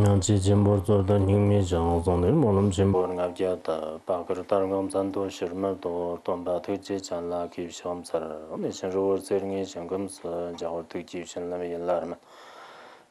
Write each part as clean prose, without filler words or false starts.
양지 진보조도 님미 정성들 모름 진보는 앞자다 바그르 다른 잔도 실물도 돈바 되지 잔라 기시험사를 메신로 세링이 정금서 자고 되지 신라면 일라면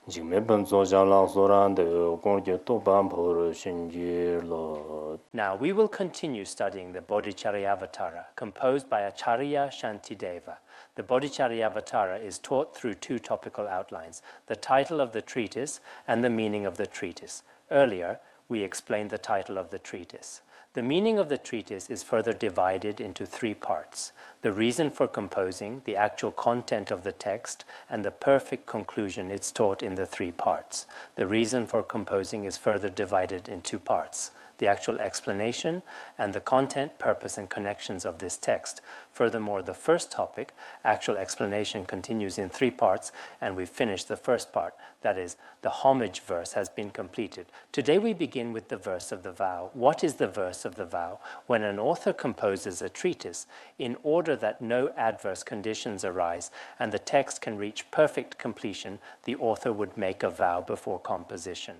지금 매번 조장랑소란데 공개 또반포를 신지로. Now we will continue studying the Bodhicharyavatara, composed by Acharya Shantideva. The Bodhicharyavatara is taught through two topical outlines, the title of the treatise and the meaning of the treatise. Earlier, we explained the title of the treatise. The meaning of the treatise is further divided into three parts: the reason for composing, the actual content of the text, and the perfect conclusion it's taught in the three parts. The reason for composing is further divided in two parts: the actual explanation and the content, purpose, and connections of this text. Furthermore, the first topic, actual explanation, continues in three parts, and we've finished the first part. That is, the homage verse has been completed. Today we begin with the verse of the vow. What is the verse of the vow? When an author composes a treatise, in order that no adverse conditions arise and the text can reach perfect completion, the author would make a vow before composition.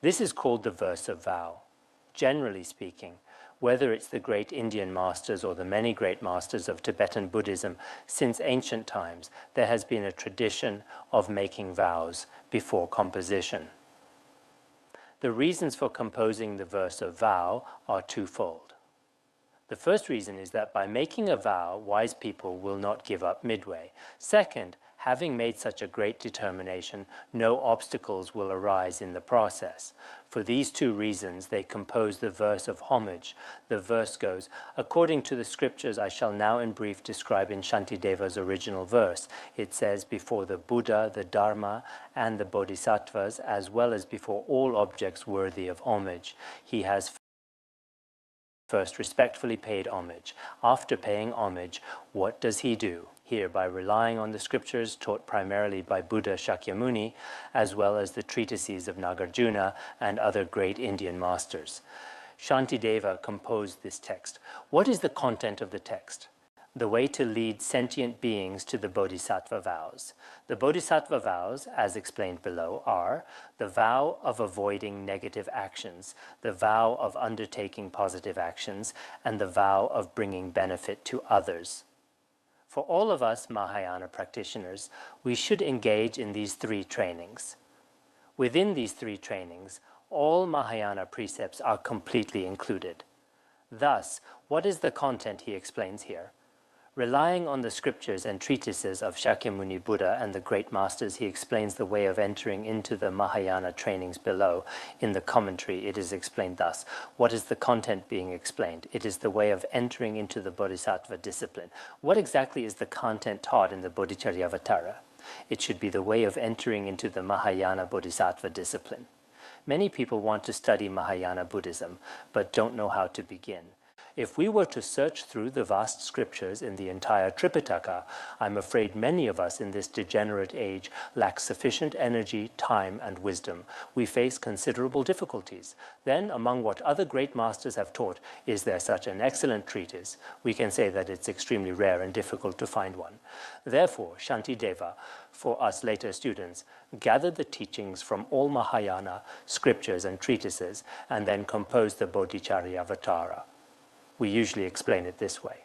This is called the verse of vow. Generally speaking, whether it's the great Indian masters or the many great masters of Tibetan Buddhism, since ancient times, there has been a tradition of making vows before composition. The reasons for composing the verse of vow are twofold. The first reason is that by making a vow, wise people will not give up midway. Second, having made such a great determination, no obstacles will arise in the process. For these two reasons, they compose the verse of homage. The verse goes, "According to the scriptures, I shall now in brief describe in Shantideva's original verse." It says, "Before the Buddha, the Dharma, and the Bodhisattvas, as well as before all objects worthy of homage, he has first respectfully paid homage. After paying homage, what does he do?" Here, by relying on the scriptures taught primarily by Buddha Shakyamuni, as well as the treatises of Nagarjuna and other great Indian masters. Shantideva composed this text. What is the content of the text? The way to lead sentient beings to the Bodhisattva vows. The Bodhisattva vows, as explained below, are the vow of avoiding negative actions, the vow of undertaking positive actions, and the vow of bringing benefit to others. For all of us Mahayana practitioners, we should engage in these three trainings. Within these three trainings, all Mahayana precepts are completely included. Thus, what is the content he explains here? Relying on the scriptures and treatises of Shakyamuni Buddha and the great masters, he explains the way of entering into the Mahayana trainings below. In the commentary, it is explained thus. What is the content being explained? It is the way of entering into the Bodhisattva discipline. What exactly is the content taught in the Bodhicharyavatara? It should be the way of entering into the Mahayana Bodhisattva discipline. Many people want to study Mahayana Buddhism, but don't know how to begin. If we were to search through the vast scriptures in the entire Tripitaka, I'm afraid many of us in this degenerate age lack sufficient energy, time, and wisdom. We face considerable difficulties. Then, among what other great masters have taught, is there such an excellent treatise? We can say that it's extremely rare and difficult to find one. Therefore, Shantideva, for us later students, gathered the teachings from all Mahayana scriptures and treatises, and then composed the Bodhicharyavatara. We usually explain it this way.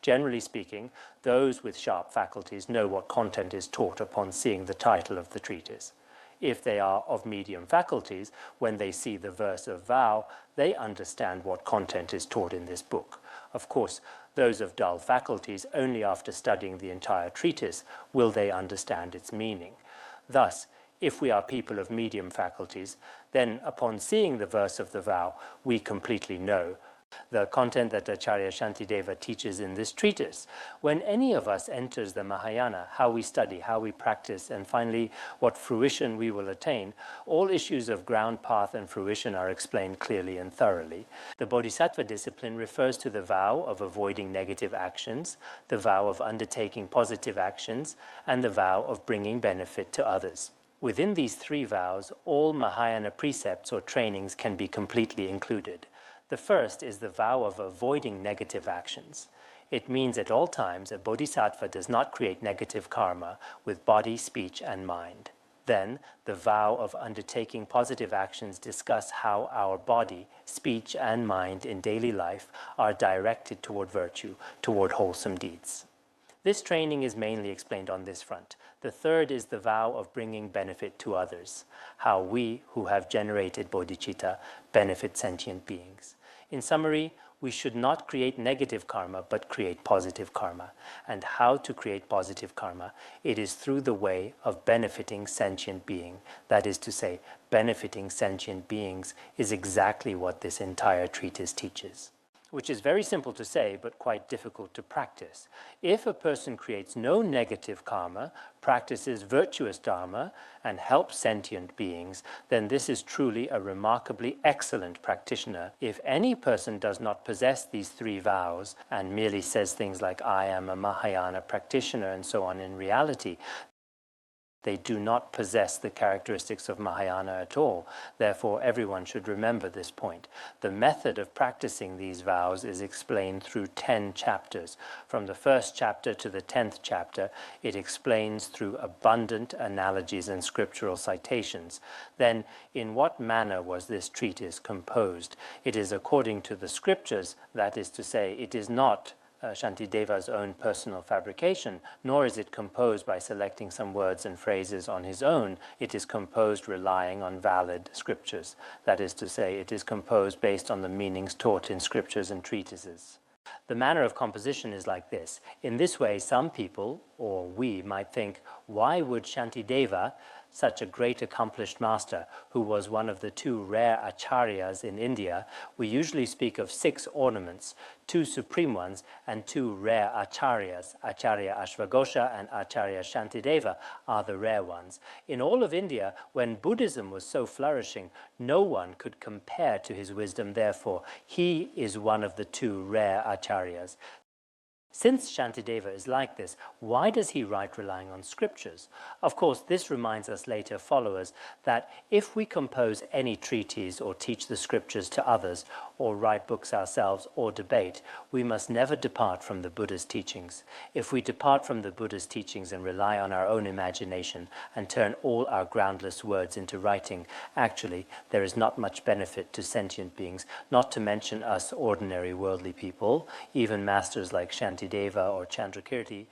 Generally speaking, those with sharp faculties know what content is taught upon seeing the title of the treatise. If they are of medium faculties, when they see the verse of vow, they understand what content is taught in this book. Of course, those of dull faculties, only after studying the entire treatise will they understand its meaning. Thus, if we are people of medium faculties, then upon seeing the verse of the vow, we completely know the content that Acharya Shantideva teaches in this treatise. When any of us enters the Mahayana, how we study, how we practice, and finally what fruition we will attain, all issues of ground, path, and fruition are explained clearly and thoroughly. The Bodhisattva discipline refers to the vow of avoiding negative actions, the vow of undertaking positive actions, and the vow of bringing benefit to others. Within these three vows, all Mahayana precepts or trainings can be completely included. The first is the vow of avoiding negative actions. It means at all times a bodhisattva does not create negative karma with body, speech, and mind. Then, the vow of undertaking positive actions discuss how our body, speech, and mind in daily life are directed toward virtue, toward wholesome deeds. This training is mainly explained on this front. The third is the vow of bringing benefit to others, how we, who have generated bodhicitta, benefit sentient beings. In summary, we should not create negative karma, but create positive karma. And how to create positive karma? It is through the way of benefiting sentient being. That is to say, benefiting sentient beings is exactly what this entire treatise teaches, which is very simple to say, but quite difficult to practice. If a person creates no negative karma, practices virtuous dharma, and helps sentient beings, then this is truly a remarkably excellent practitioner. If any person does not possess these three vows and merely says things like, I am a Mahayana practitioner, and so on, in reality, they do not possess the characteristics of Mahayana at all. Therefore, everyone should remember this point. The method of practicing these vows is explained through 10 chapters. From the first chapter to the 10th chapter, it explains through abundant analogies and scriptural citations. Then, in what manner was this treatise composed? It is according to the scriptures, that is to say, it is not Shantideva's own personal fabrication, nor is it composed by selecting some words and phrases on his own. It is composed relying on valid scriptures. That is to say, it is composed based on the meanings taught in scriptures and treatises. The manner of composition is like this. In this way, some people, or we, might think, why would Shantideva, such a great accomplished master, who was one of the two rare acharyas in India, we usually speak of 6 ornaments, 2 supreme ones and 2 rare acharyas. Acharya Ashvaghosha and Acharya Shantideva are the rare ones. In all of India, when Buddhism was so flourishing, no one could compare to his wisdom. Therefore, he is one of the 2 rare acharyas. Since Shantideva is like this, why does he write relying on scriptures? Of course, this reminds us later followers that if we compose any treatise or teach the scriptures to others, or write books ourselves or debate, we must never depart from the Buddha's teachings. If we depart from the Buddha's teachings and rely on our own imagination and turn all our groundless words into writing, actually, there is not much benefit to sentient beings, not to mention us ordinary worldly people, even masters like Shantideva or Chandrakirti.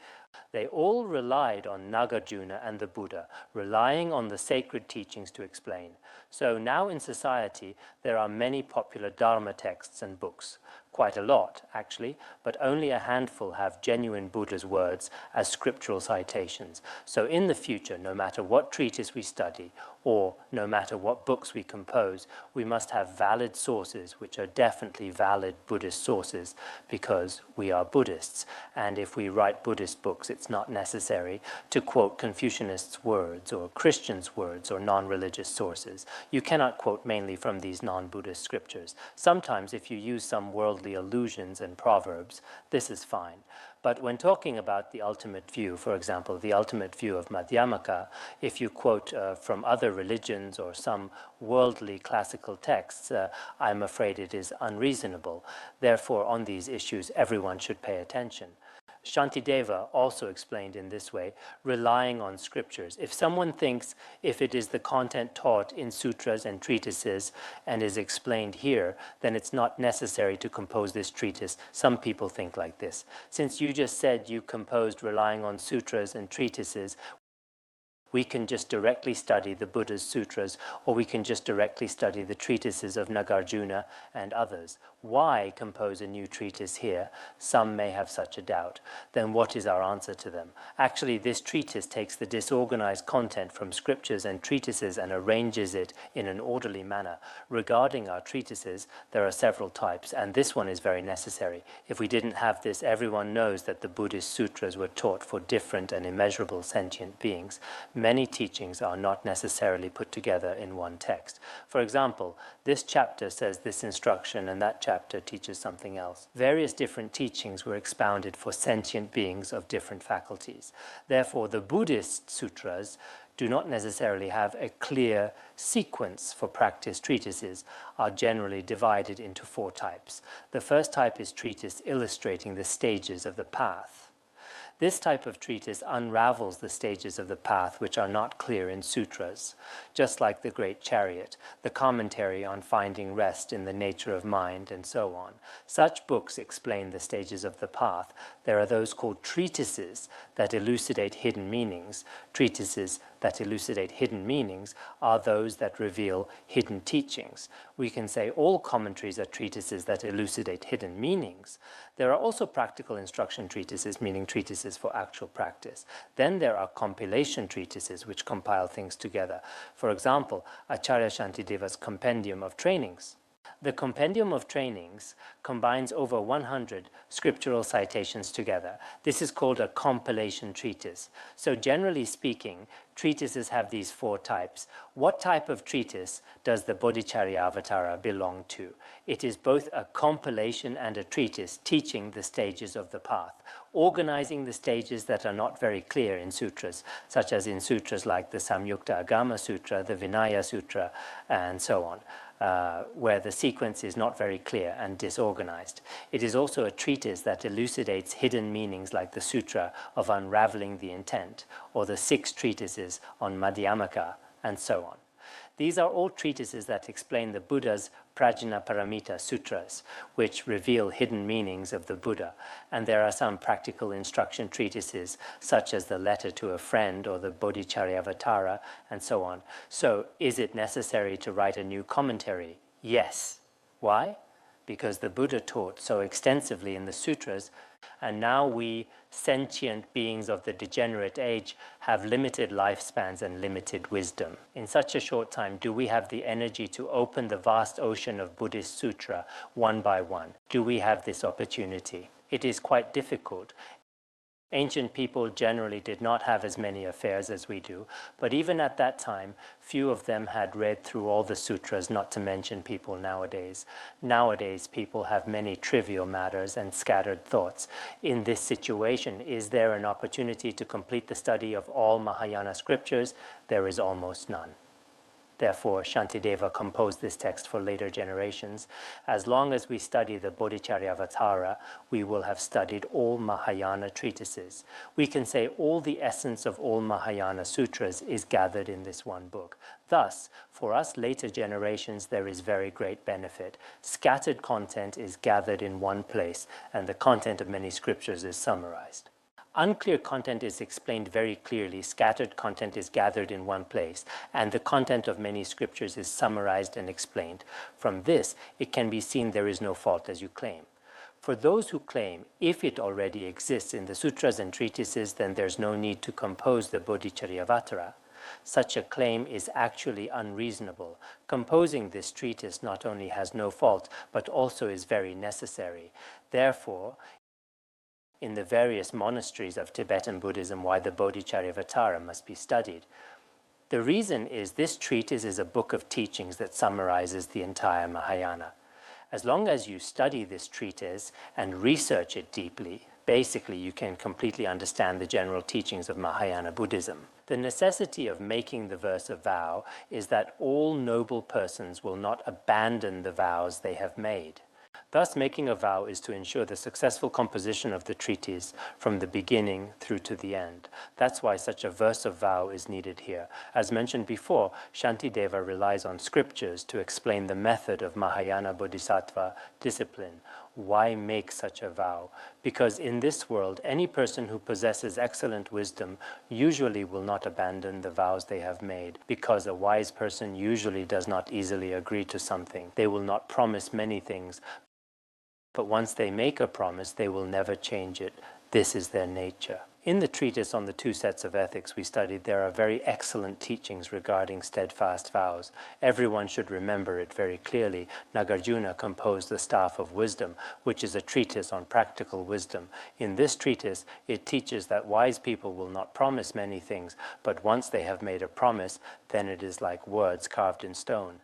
They all relied on Nagarjuna and the Buddha, relying on the sacred teachings to explain. So now in society, there are many popular Dharma texts and books. Quite a lot, actually, but only a handful have genuine Buddha's words as scriptural citations. So in the future, no matter what treatise we study, or no matter what books we compose, we must have valid sources, which are definitely valid Buddhist sources, because we are Buddhists. And if we write Buddhist books, it's not necessary to quote Confucianists' words, or Christians' words, or non-religious sources. You cannot quote mainly from these non-Buddhist scriptures. Sometimes, if you use some worldly allusions and proverbs, this is fine. But when talking about the ultimate view, for example, the ultimate view of Madhyamaka, if you quote from other religions or some worldly classical texts, I'm afraid it is unreasonable. Therefore, on these issues, everyone should pay attention. Shantideva also explained in this way, relying on scriptures. If someone thinks if it is the content taught in sutras and treatises and is explained here, then it's not necessary to compose this treatise. Some people think like this. Since you just said you composed relying on sutras and treatises, we can just directly study the Buddha's sutras, or we can just directly study the treatises of Nagarjuna and others. Why compose a new treatise here? Some may have such a doubt. Then what is our answer to them? Actually, this treatise takes the disorganized content from scriptures and treatises and arranges it in an orderly manner. Regarding our treatises, there are several types, and this one is very necessary. If we didn't have this, everyone knows that the Buddhist sutras were taught for different and immeasurable sentient beings. Many teachings are not necessarily put together in one text. For example, this chapter says this instruction and that chapter teaches something else. Various different teachings were expounded for sentient beings of different faculties. Therefore, the Buddhist sutras do not necessarily have a clear sequence for practice. Treatises are generally divided into 4 types. The first type is treatise illustrating the stages of the path. This type of treatise unravels the stages of the path which are not clear in sutras, just like the Great Chariot, the commentary on finding rest in the nature of mind, and so on. Such books explain the stages of the path. There are those called treatises that elucidate hidden meanings. Treatises that elucidate hidden meanings are those that reveal hidden teachings. We can say all commentaries are treatises that elucidate hidden meanings. There are also practical instruction treatises, meaning treatises for actual practice. Then there are compilation treatises which compile things together. For example, Acharya Shantideva's Compendium of Trainings. The Compendium of Trainings combines over 100 scriptural citations together. This is called a compilation treatise. So generally speaking, treatises have these four types. What type of treatise does the Bodhicharyavatara belong to? It is both a compilation and a treatise teaching the stages of the path, organizing the stages that are not very clear in sutras, such as in sutras like the Samyukta Agama Sutra, the Vinaya Sutra, and so on. Where the sequence is not very clear and disorganized. It is also a treatise that elucidates hidden meanings like the Sutra of Unraveling the Intent, or the 6 treatises on Madhyamaka, and so on. These are all treatises that explain the Buddha's Prajnaparamita Sutras, which reveal hidden meanings of the Buddha. And there are some practical instruction treatises, such as the Letter to a Friend or the Bodhicharyavatara, and so on. So, is it necessary to write a new commentary? Yes. Why? Because the Buddha taught so extensively in the sutras, and now we, sentient beings of the degenerate age, have limited lifespans and limited wisdom. In such a short time, do we have the energy to open the vast ocean of Buddhist sutra one by one? Do we have this opportunity? It is quite difficult. Ancient people generally did not have as many affairs as we do, but even at that time, few of them had read through all the sutras, not to mention people nowadays. Nowadays, people have many trivial matters and scattered thoughts. In this situation, is there an opportunity to complete the study of all Mahayana scriptures? There is almost none. Therefore, Shantideva composed this text for later generations. As long as we study the Bodhicharyavatara, we will have studied all Mahayana treatises. We can say all the essence of all Mahayana sutras is gathered in this one book. Thus, for us later generations, there is very great benefit. Scattered content is gathered in one place, and the content of many scriptures is summarized. Unclear content is explained very clearly, scattered content is gathered in one place, and the content of many scriptures is summarized and explained. From this, it can be seen there is no fault as you claim. For those who claim, if it already exists in the sutras and treatises, then there's no need to compose the Bodhicharyavatara. Such a claim is actually unreasonable. Composing this treatise not only has no fault, but also is very necessary. Therefore, in the various monasteries of Tibetan Buddhism, why the Bodhicharyavatara must be studied. The reason is this treatise is a book of teachings that summarizes the entire Mahayana. As long as you study this treatise and research it deeply, basically you can completely understand the general teachings of Mahayana Buddhism. The necessity of making the verse a vow is that all noble persons will not abandon the vows they have made. Thus, making a vow is to ensure the successful composition of the treatise from the beginning through to the end. That's why such a verse of vow is needed here. As mentioned before, Shantideva relies on scriptures to explain the method of Mahayana Bodhisattva discipline. Why make such a vow? Because in this world, any person who possesses excellent wisdom usually will not abandon the vows they have made, because a wise person usually does not easily agree to something. They will not promise many things, but once they make a promise, they will never change it. This is their nature. In the treatise on the 2 sets of ethics we studied, there are very excellent teachings regarding steadfast vows. Everyone should remember it very clearly. Nagarjuna composed the Staff of Wisdom, which is a treatise on practical wisdom. In this treatise, it teaches that wise people will not promise many things, but once they have made a promise, then it is like words carved in stone.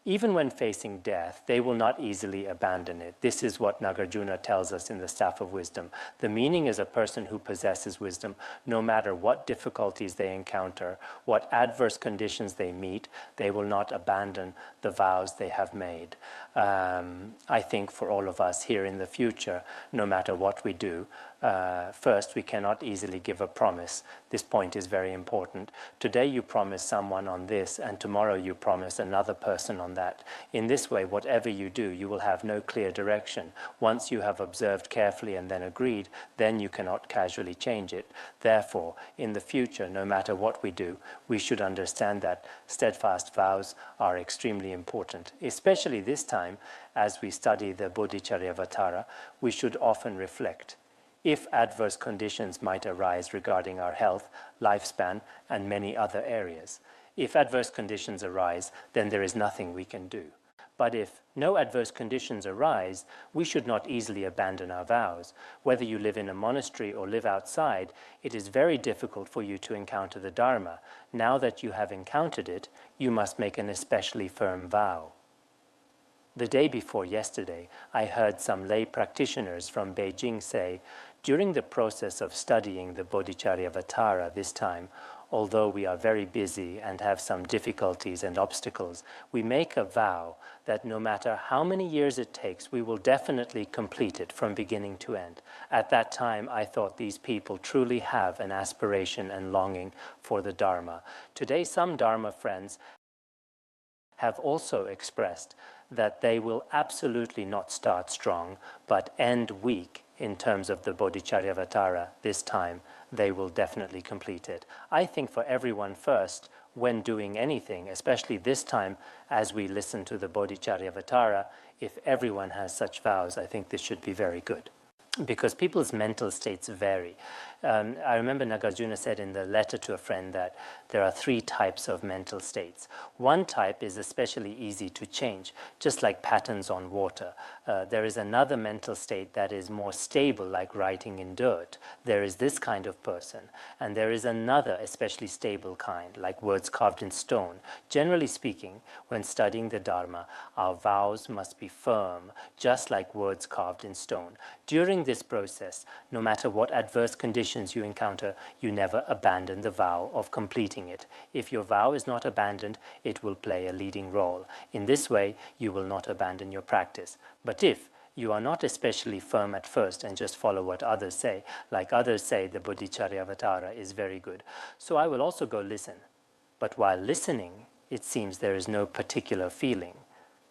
Even when facing death, they will not easily abandon it. This is what Nagarjuna tells us in the Staff of Wisdom. The meaning is a person who possesses wisdom, no matter what difficulties they encounter, what adverse conditions they meet, they will not abandon the vows they have made. I think for all of us here in the future, no matter what we do, First, we cannot easily give a promise. This point is very important. Today you promise someone on this, and tomorrow you promise another person on that. In this way, whatever you do, you will have no clear direction. Once you have observed carefully and then agreed, then you cannot casually change it. Therefore, in the future, no matter what we do, we should understand that steadfast vows are extremely important. Especially this time, as we study the Bodhicharyavatara, we should often reflect. If adverse conditions might arise regarding our health, lifespan, and many other areas. If adverse conditions arise, then there is nothing we can do. But if no adverse conditions arise, we should not easily abandon our vows. Whether you live in a monastery or live outside, it is very difficult for you to encounter the Dharma. Now that you have encountered it, you must make an especially firm vow. The day before yesterday, I heard some lay practitioners from Beijing say, during the process of studying the Bodhicharyavatara this time, although we are very busy and have some difficulties and obstacles, we make a vow that no matter how many years it takes, we will definitely complete it from beginning to end. At that time, I thought these people truly have an aspiration and longing for the Dharma. Today, some Dharma friends have also expressed that they will absolutely not start strong, but end weak in terms of the Bodhicharyavatara this time. They will definitely complete it. I think for everyone first, when doing anything, especially this time as we listen to the Bodhicharyavatara, if everyone has such vows, I think this should be very good. Because people's mental states vary. I remember Nagarjuna said in the letter to a friend that there are 3 types of mental states. One type is especially easy to change, just like patterns on water. There is another mental state that is more stable, like writing in dirt. There is this kind of person. And there is another especially stable kind, like words carved in stone. Generally speaking, when studying the Dharma, our vows must be firm, just like words carved in stone. During this process, no matter what adverse conditions you encounter, you never abandon the vow of completing it. If your vow is not abandoned, it will play a leading role. In this way, you will not abandon your practice. But if you are not especially firm at first and just follow what others say, like others say the Bodhicharyavatara is very good, so I will also go listen. But while listening, it seems there is no particular feeling.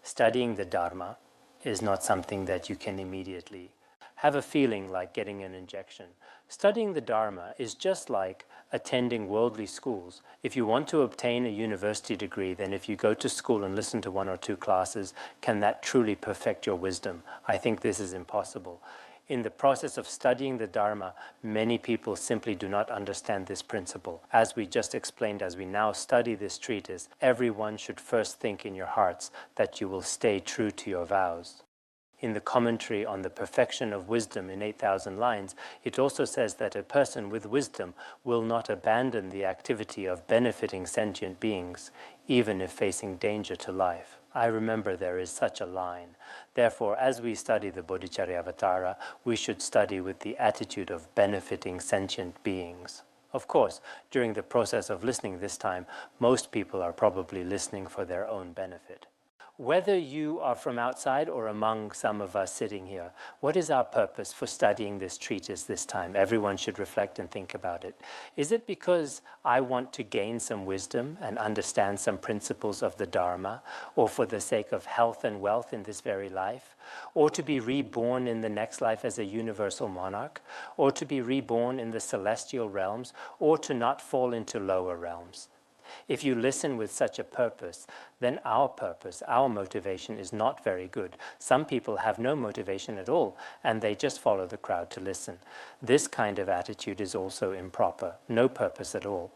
Studying the Dharma is not something that you can immediately have a feeling like getting an injection. Studying the Dharma is just like attending worldly schools. If you want to obtain a university degree, then if you go to school and listen to 1 or 2 classes, can that truly perfect your wisdom? I think this is impossible. In the process of studying the Dharma, many people simply do not understand this principle. As we just explained, as we now study this treatise, everyone should first think in your hearts that you will stay true to your vows. In the commentary on the perfection of wisdom in 8,000 lines, it also says that a person with wisdom will not abandon the activity of benefiting sentient beings, even if facing danger to life. I remember there is such a line. Therefore, as we study the Bodhicharyavatara, we should study with the attitude of benefiting sentient beings. Of course, during the process of listening this time, most people are probably listening for their own benefit. Whether you are from outside or among some of us sitting here, what is our purpose for studying this treatise this time? Everyone should reflect and think about it. Is it because I want to gain some wisdom and understand some principles of the Dharma, or for the sake of health and wealth in this very life, or to be reborn in the next life as a universal monarch, or to be reborn in the celestial realms, or to not fall into lower realms? If you listen with such a purpose, then our purpose, our motivation is not very good. Some people have no motivation at all, and they just follow the crowd to listen. This kind of attitude is also improper, no purpose at all.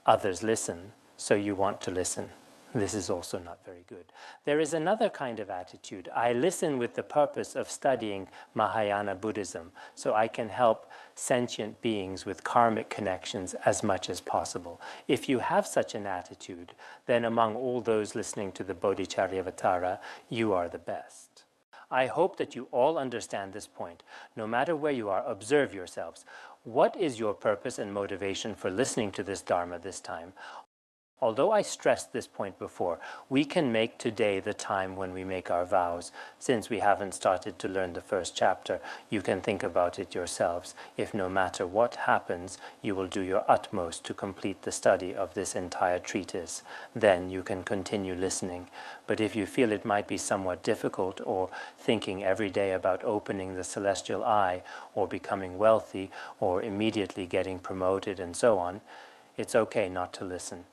Others listen, so you want to listen. This is also not very good. There is another kind of attitude. I listen with the purpose of studying Mahayana Buddhism, so I can help sentient beings with karmic connections as much as possible. If you have such an attitude, then among all those listening to the Bodhicharyavatara, you are the best. I hope that you all understand this point. No matter where you are, observe yourselves. What is your purpose and motivation for listening to this Dharma this time? Although I stressed this point before, we can make today the time when we make our vows. Since we haven't started to learn the first chapter, you can think about it yourselves. If no matter what happens, you will do your utmost to complete the study of this entire treatise, then you can continue listening. But if you feel it might be somewhat difficult, or thinking every day about opening the celestial eye, or becoming wealthy, or immediately getting promoted and so on, it's okay not to listen.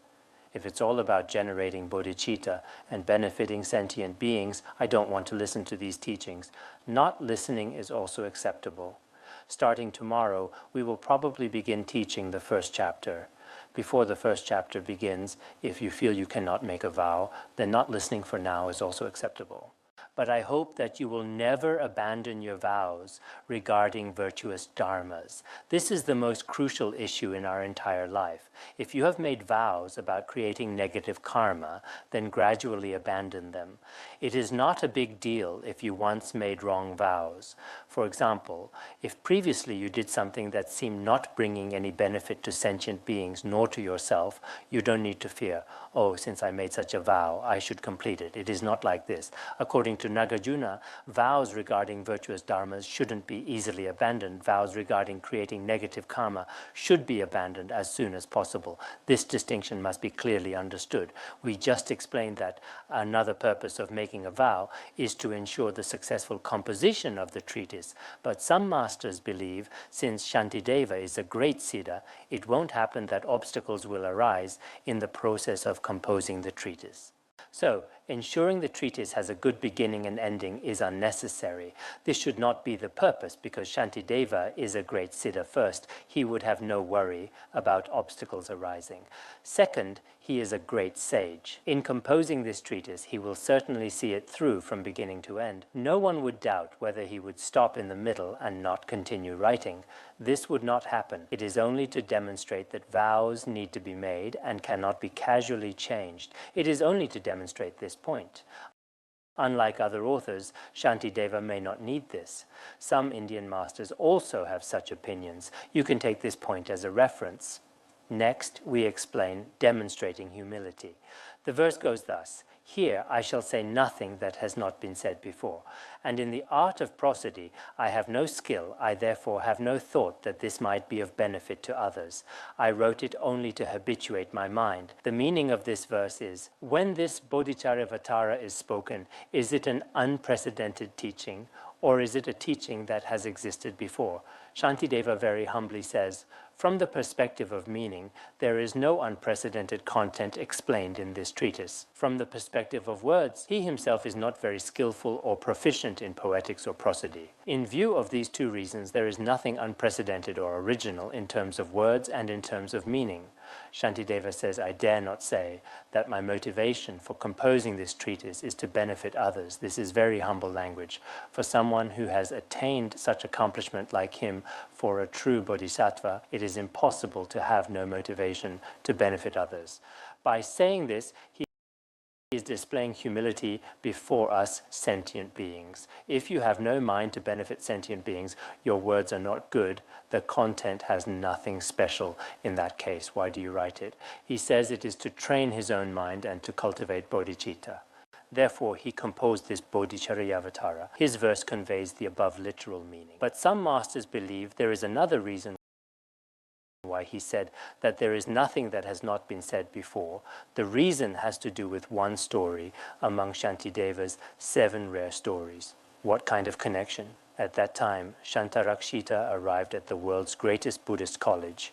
If it's all about generating bodhicitta and benefiting sentient beings, I don't want to listen to these teachings. Not listening is also acceptable. Starting tomorrow, we will probably begin teaching the first chapter. Before the first chapter begins, if you feel you cannot make a vow, then not listening for now is also acceptable. But I hope that you will never abandon your vows regarding virtuous dharmas. This is the most crucial issue in our entire life. If you have made vows about creating negative karma, then gradually abandon them. It is not a big deal if you once made wrong vows. For example, if previously you did something that seemed not bringing any benefit to sentient beings nor to yourself, you don't need to fear, oh, since I made such a vow, I should complete it. It is not like this. According to Nagarjuna, vows regarding virtuous dharmas shouldn't be easily abandoned. Vows regarding creating negative karma should be abandoned as soon as possible. This distinction must be clearly understood. We just explained that another purpose of making a vow is to ensure the successful composition of the treatise. But some masters believe, since Shantideva is a great siddha, it won't happen that obstacles will arise in the process of composing the treatise. So, ensuring the treatise has a good beginning and ending is unnecessary. This should not be the purpose, because Shantideva is a great siddha first. He would have no worry about obstacles arising. Second, he is a great sage. In composing this treatise, he will certainly see it through from beginning to end. No one would doubt whether he would stop in the middle and not continue writing. This would not happen. It is only to demonstrate that vows need to be made and cannot be casually changed. It is only to demonstrate this point. Unlike other authors, Shantideva may not need this. Some Indian masters also have such opinions. You can take this point as a reference. Next, we explain demonstrating humility. The verse goes thus: "Here I shall say nothing that has not been said before. And in the art of prosody I have no skill, I therefore have no thought that this might be of benefit to others. I wrote it only to habituate my mind." The meaning of this verse is, when this Bodhicharyavatara is spoken, is it an unprecedented teaching, or is it a teaching that has existed before? Shantideva very humbly says, from the perspective of meaning, there is no unprecedented content explained in this treatise. From the perspective of words, he himself is not very skillful or proficient in poetics or prosody. In view of these two reasons, there is nothing unprecedented or original in terms of words and in terms of meaning. Shantideva says, I dare not say that my motivation for composing this treatise is to benefit others. This is very humble language. For someone who has attained such accomplishment like him, for a true bodhisattva, it is impossible to have no motivation to benefit others. By saying this, he is displaying humility before us sentient beings. If you have no mind to benefit sentient beings, your words are not good. The content has nothing special in that case. Why do you write it? He says it is to train his own mind and to cultivate bodhicitta. Therefore, he composed this Bodhicharyavatara. His verse conveys the above literal meaning. But some masters believe there is another reason why he said that there is nothing that has not been said before. The reason has to do with one story among Shantideva's 7 rare stories. What kind of connection? At that time, Shantarakshita arrived at the world's greatest Buddhist college,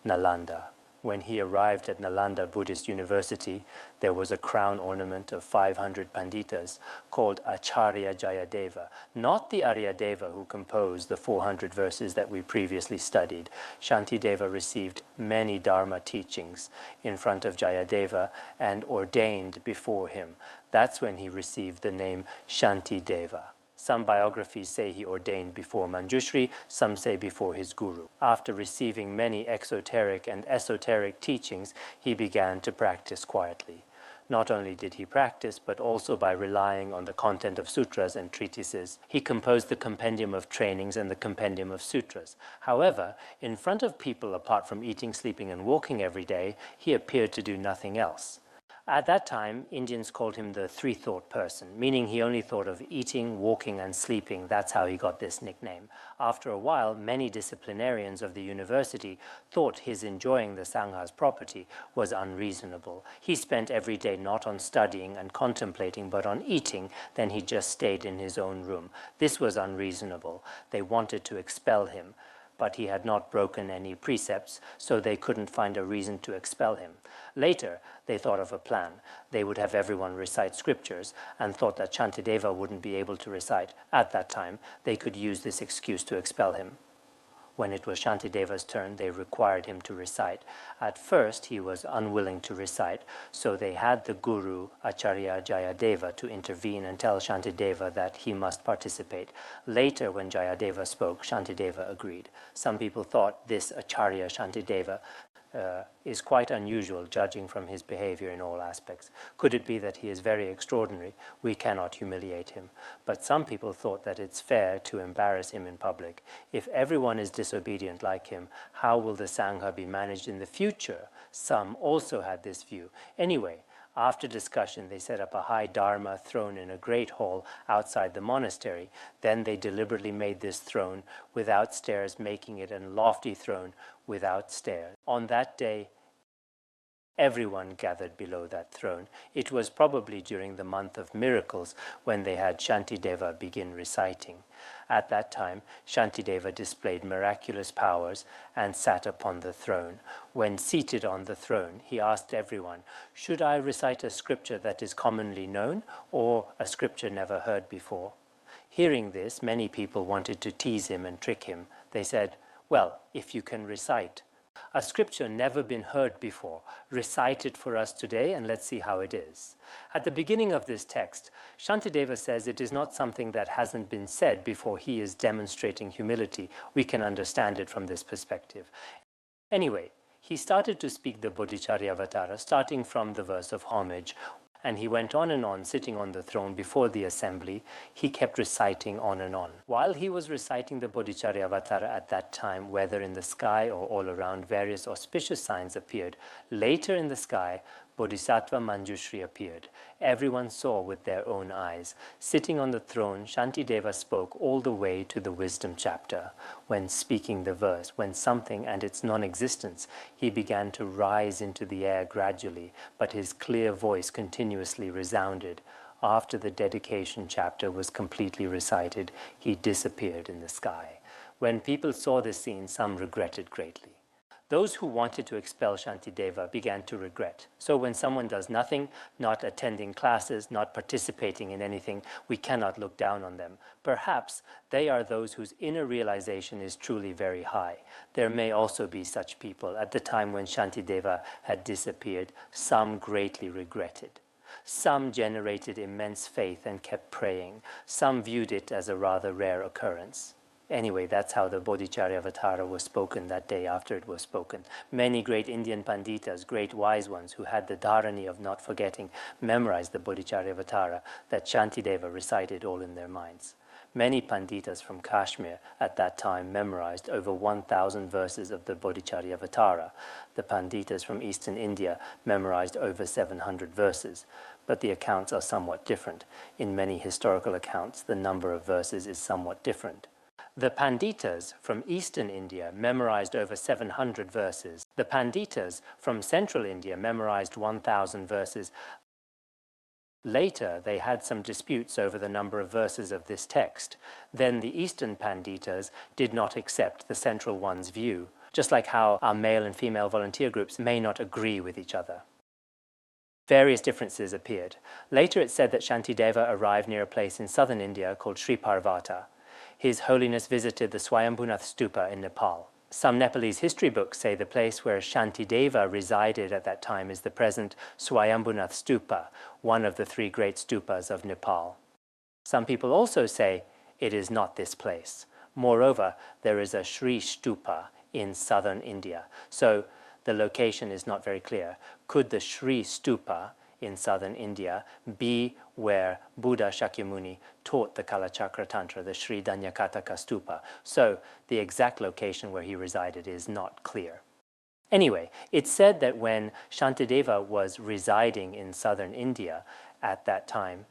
Nalanda. When he arrived at Nalanda Buddhist University, there was a crown ornament of 500 panditas called Acharya Jayadeva, not the Aryadeva who composed the 400 verses that we previously studied. Shantideva received many Dharma teachings in front of Jayadeva and ordained before him. That's when he received the name Shantideva. Some biographies say he ordained before Manjushri, some say before his guru. After receiving many exoteric and esoteric teachings, he began to practice quietly. Not only did he practice, but also by relying on the content of sutras and treatises, he composed the compendium of trainings and the compendium of sutras. However, in front of people, apart from eating, sleeping, and walking every day, he appeared to do nothing else. At that time, Indians called him the three-thought person, meaning he only thought of eating, walking, and sleeping. That's how he got this nickname. After a while, many disciplinarians of the university thought his enjoying the Sangha's property was unreasonable. He spent every day not on studying and contemplating, but on eating. Then he just stayed in his own room. This was unreasonable. They wanted to expel him, but he had not broken any precepts, so they couldn't find a reason to expel him. Later, they thought of a plan. They would have everyone recite scriptures and thought that Shantideva wouldn't be able to recite. At that time, they could use this excuse to expel him. When it was Shantideva's turn, they required him to recite. At first, he was unwilling to recite, so they had the guru, Acharya Jayadeva, to intervene and tell Shantideva that he must participate. Later, when Jayadeva spoke, Shantideva agreed. Some people thought this Acharya Shantideva is quite unusual, judging from his behavior in all aspects. Could it be that he is very extraordinary? We cannot humiliate him. But some people thought that it's fair to embarrass him in public. If everyone is disobedient like him, how will the Sangha be managed in the future? Some also had this view. Anyway, after discussion, they set up a high Dharma throne in a great hall outside the monastery. Then they deliberately made this throne without stairs, making it a lofty throne without stairs. On that day, everyone gathered below that throne. It was probably during the month of miracles when they had Shantideva begin reciting. At that time, Shantideva displayed miraculous powers and sat upon the throne. When seated on the throne, he asked everyone, "Should I recite a scripture that is commonly known or a scripture never heard before?" Hearing this, many people wanted to tease him and trick him. They said, "Well, if you can recite a scripture never been heard before, recite it for us today and let's see how it is." At the beginning of this text, Shantideva says it is not something that hasn't been said before he is demonstrating humility. We can understand it from this perspective. Anyway, he started to speak the Bodhicharyavatara, starting from the verse of homage, and he went on and on, sitting on the throne before the assembly. He kept reciting on and on. While he was reciting the Bodhicharyavatara at that time, whether in the sky or all around, various auspicious signs appeared. Later in the sky, Bodhisattva Manjushri appeared. Everyone saw with their own eyes. Sitting on the throne, Shantideva spoke all the way to the wisdom chapter. When speaking the verse, when something and its non-existence, he began to rise into the air gradually, but his clear voice continuously resounded. After the dedication chapter was completely recited, he disappeared in the sky. When people saw this scene, some regretted greatly. Those who wanted to expel Shantideva began to regret. So when someone does nothing, not attending classes, not participating in anything, we cannot look down on them. Perhaps they are those whose inner realization is truly very high. There may also be such people. At the time when Shantideva had disappeared, some greatly regretted. Some generated immense faith and kept praying. Some viewed it as a rather rare occurrence. Anyway, that's how the Bodhicharyavatara was spoken that day after it was spoken. Many great Indian panditas, great wise ones who had the dharani of not forgetting, memorized the Bodhicharyavatara that Shantideva recited all in their minds. Many panditas from Kashmir at that time memorized over 1,000 verses of the Bodhicharyavatara. The panditas from eastern India memorized over 700 verses. But the accounts are somewhat different. In many historical accounts, the number of verses is somewhat different. The Panditas from eastern India memorized over 700 verses. The Panditas from central India memorized 1,000 verses. Later, they had some disputes over the number of verses of this text. Then the eastern Panditas did not accept the central one's view, just like how our male and female volunteer groups may not agree with each other. Various differences appeared. Later it said that Shantideva arrived near a place in southern India called Sri Parvata. His Holiness visited the Swayambhunath Stupa in Nepal. Some Nepalese history books say the place where Shantideva resided at that time is the present Swayambhunath Stupa, one of the 3 great stupas of Nepal. Some people also say it is not this place. Moreover, there is a Sri Stupa in southern India, so the location is not very clear. Could the Sri Stupa in southern India, B, where Buddha Shakyamuni taught the Kalachakra Tantra, the Sri Danyakataka Stupa. So the exact location where he resided is not clear. Anyway, it's said that when Shantideva was residing in southern India at that time,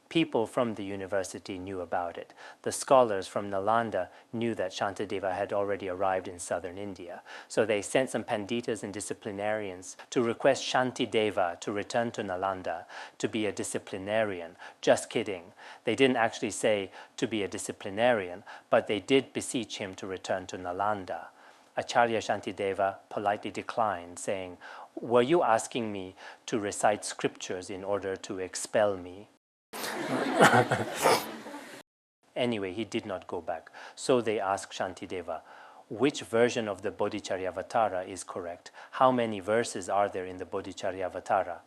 people from the university knew about it. The scholars from Nalanda knew that Shantideva had already arrived in southern India. So they sent some panditas and disciplinarians to request Shantideva to return to Nalanda to be a disciplinarian. Just kidding. They didn't actually say to be a disciplinarian, but they did beseech him to return to Nalanda. Acharya Shantideva politely declined, saying, "Were you asking me to recite scriptures in order to expel me?" Anyway, he did not go back. So they asked Shantideva, which version of the Bodhicharyavatara is correct? How many verses are there in the Bodhicharyavatara?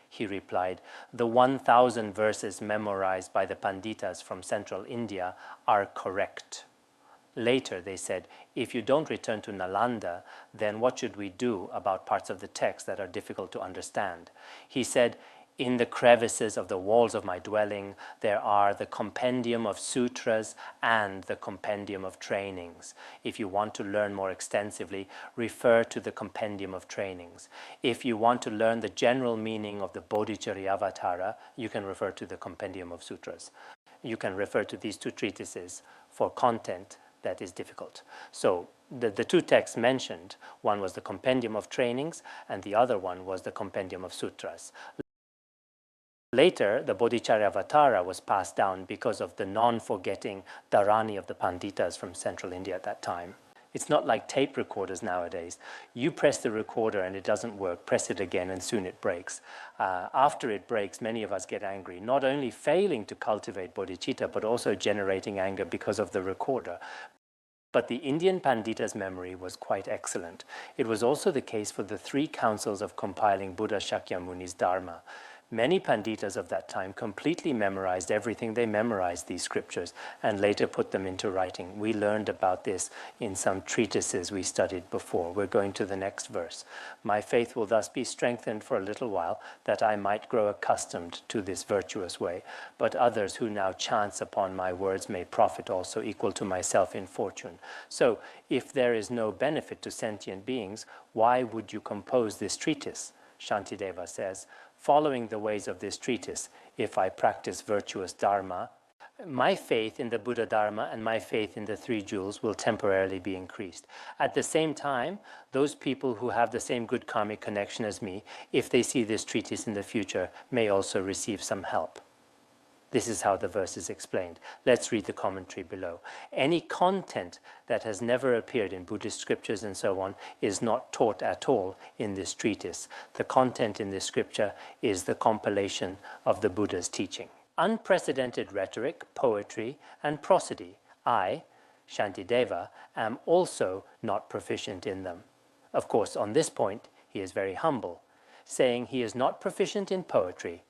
He replied, the 1,000 verses memorized by the Panditas from central India are correct. Later they said, if you don't return to Nalanda, then what should we do about parts of the text that are difficult to understand? He said, in the crevices of the walls of my dwelling, there are the compendium of sutras and the compendium of trainings. If you want to learn more extensively, refer to the compendium of trainings. If you want to learn the general meaning of the Bodhicharyavatara, you can refer to the compendium of sutras. You can refer to these two treatises for content that is difficult. So the two texts mentioned, one was the compendium of trainings and the other one was the compendium of sutras. Later, the Bodhicharyavatara was passed down because of the non-forgetting dharani of the Panditas from central India at that time. It's not like tape recorders nowadays. You press the recorder and it doesn't work, press it again and soon it breaks. After it breaks, many of us get angry, not only failing to cultivate bodhicitta, but also generating anger because of the recorder. But the Indian Pandita's memory was quite excellent. It was also the case for the 3 councils of compiling Buddha Shakyamuni's Dharma. Many Panditas of that time completely memorized everything. They memorized these scriptures and later put them into writing. We learned about this in some treatises we studied before. We're going to the next verse. My faith will thus be strengthened for a little while, that I might grow accustomed to this virtuous way. But others who now chance upon my words may profit also, equal to myself in fortune. So, if there is no benefit to sentient beings, why would you compose this treatise? Shantideva says, following the ways of this treatise, if I practice virtuous dharma, my faith in the Buddha Dharma and my faith in the 3 jewels will temporarily be increased. At the same time, those people who have the same good karmic connection as me, if they see this treatise in the future, may also receive some help. This is how the verse is explained. Let's read the commentary below. Any content that has never appeared in Buddhist scriptures and so on is not taught at all in this treatise. The content in this scripture is the compilation of the Buddha's teaching. Unprecedented rhetoric, poetry, and prosody. I, Shantideva, am also not proficient in them. Of course, on this point, he is very humble, saying he is not proficient in poetry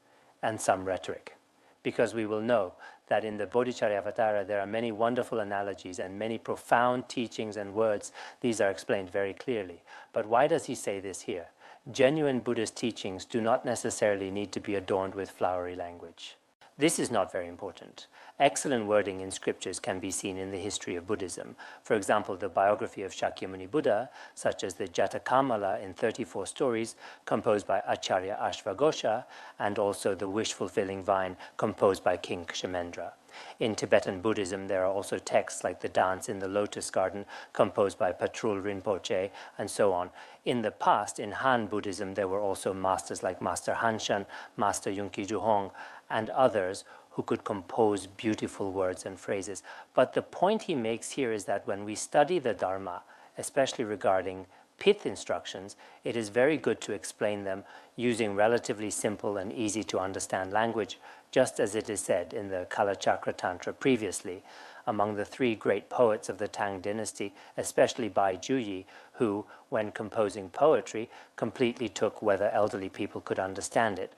and some rhetoric. Because we will know that in the Bodhicharyavatara there are many wonderful analogies and many profound teachings and words. These are explained very clearly. But why does he say this here? Genuine Buddhist teachings do not necessarily need to be adorned with flowery language. This is not very important. Excellent wording in scriptures can be seen in the history of Buddhism. For example, the biography of Shakyamuni Buddha, such as the Jatakamala in 34 stories, composed by Acharya Ashvaghosha, and also the wish-fulfilling vine, composed by King Kshemendra. In Tibetan Buddhism, there are also texts like the dance in the lotus garden, composed by Patrul Rinpoche, and so on. In the past, in Han Buddhism, there were also masters like Master Hanshan, Master Yunki Juhong, and others who could compose beautiful words and phrases. But the point he makes here is that when we study the Dharma, especially regarding pith instructions, it is very good to explain them using relatively simple and easy to understand language, just as it is said in the Kalachakra Tantra previously. Among the 3 great poets of the Tang dynasty, especially Bai Juyi, who, when composing poetry, completely took whether elderly people could understand it.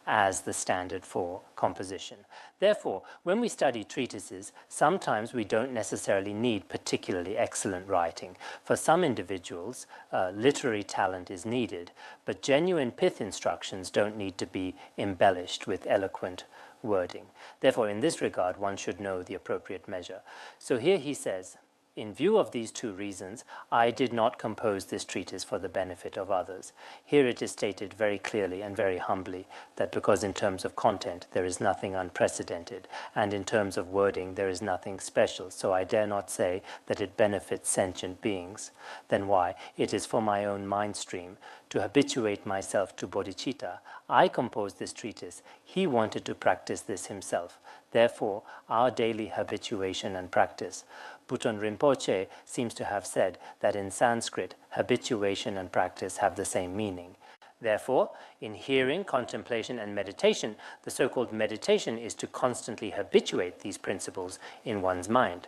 as the standard for composition. Therefore, when we study treatises, sometimes we don't necessarily need particularly excellent writing. For some individuals, literary talent is needed, but genuine pith instructions don't need to be embellished with eloquent wording. Therefore, in this regard, one should know the appropriate measure. So here he says, in view of these two reasons, I did not compose this treatise for the benefit of others. Here it is stated very clearly and very humbly that because in terms of content there is nothing unprecedented, and in terms of wording there is nothing special, so I dare not say that it benefits sentient beings. Then why? It is for my own mind stream, to habituate myself to bodhicitta. I composed this treatise. He wanted to practice this himself. Therefore, our daily habituation and practice. Bhutan Rinpoche seems to have said that in Sanskrit, habituation and practice have the same meaning. Therefore, in hearing, contemplation, and meditation, the so-called meditation is to constantly habituate these principles in one's mind.